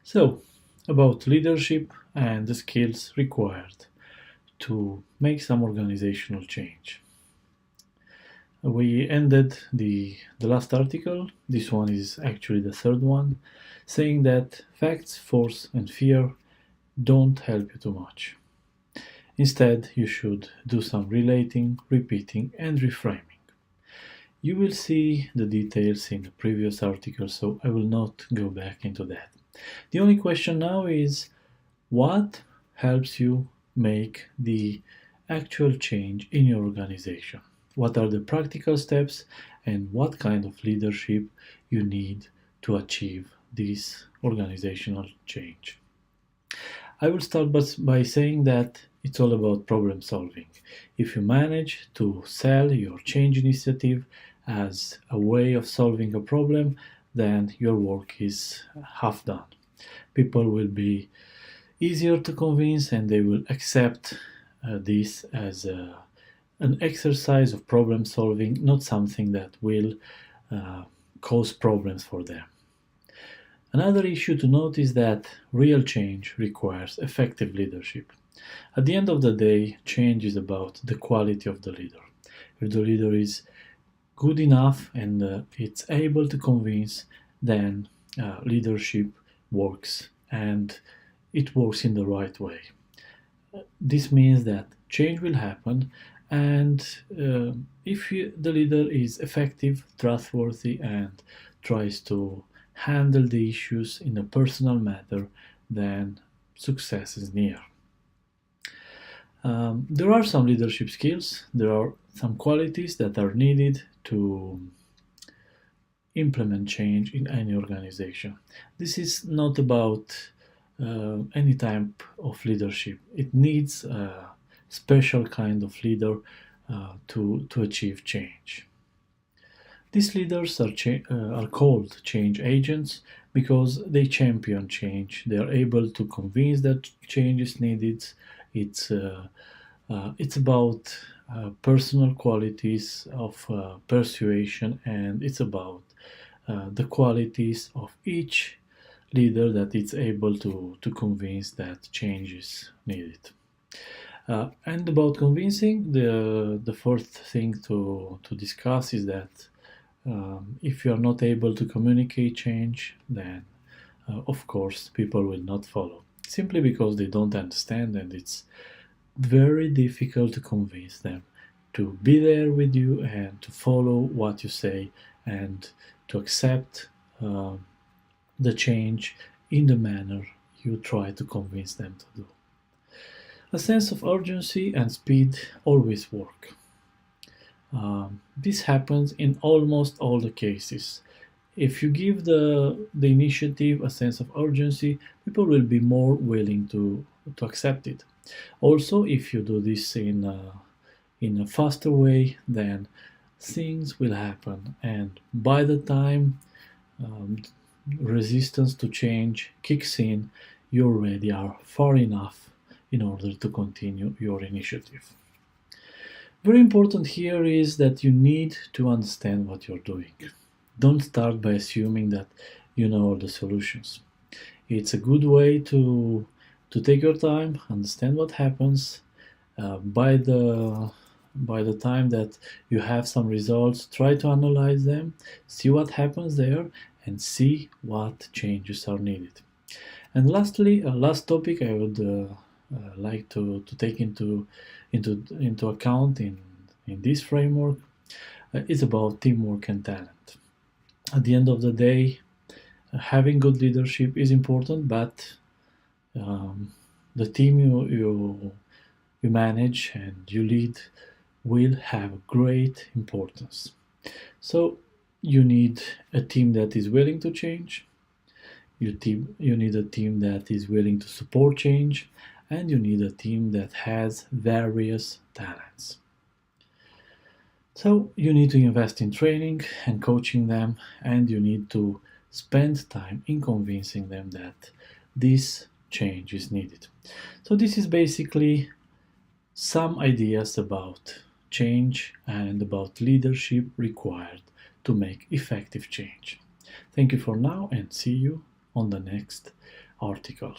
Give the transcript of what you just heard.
So, about leadership and the skills required to make some organizational change. We ended the last article, this one is actually the third one, saying that facts, force, and fear don't help you too much. Instead, you should do some relating, repeating, and reframing. You will see the details in the previous article, so I will not go back into that. The only question now is what helps you make the actual change in your organization? What are the practical steps and what kind of leadership you need to achieve this organizational change? I will start by saying that it's all about problem solving. If you manage to sell your change initiative as a way of solving a problem, then your work is half done. People will be easier to convince and they will accept this as an exercise of problem solving, not something that will uh, cause problems for them. Another issue to note is that real change requires effective leadership. At the end of the day, change is about the quality of the leader. If the leader is good enough and it's able to convince, then leadership works and it works in the right way. This means that change will happen, and if the leader is effective, trustworthy, and tries to handle the issues in a personal manner, then success is near. There are some leadership skills, there are some qualities that are needed to implement change in any organization. This is not about any type of leadership. It needs a special kind of leader to achieve change. These leaders are called change agents because they champion change. They are able to convince that change is needed. It's about personal qualities of persuasion, and it's about the qualities of each leader that is able to convince that change is needed. And about convincing, the fourth thing to discuss is that if you are not able to communicate change, then of course people will not follow. Simply because they don't understand, and it's very difficult to convince them to be there with you and to follow what you say and to accept the change in the manner you try to convince them to do. A sense of urgency and speed always work. This happens in almost all the cases. If you give the initiative a sense of urgency, people will be more willing to accept it. Also, if you do this in a faster way, then things will happen, and by the time um, resistance to change kicks in, you already are far enough in order to continue your initiative. Very important here is that you need to understand what you're doing. Don't start by assuming that you know all the solutions. It's a good way to take your time, understand what happens. By the time that you have some results, try to analyze them, see what happens there, and see what changes are needed. And lastly, a last topic I would like to take into account in this framework is about teamwork and talent. At the end of the day, having good leadership is important, but um, the team you manage and you lead will have great importance. So you need a team that is willing to change. You need a team that is willing to support change, and you need a team that has various talents. So you need to invest in training and coaching them, and you need to spend time in convincing them that this change is needed. So this is basically some ideas about change and about leadership required to make effective change. Thank you for now and see you on the next article.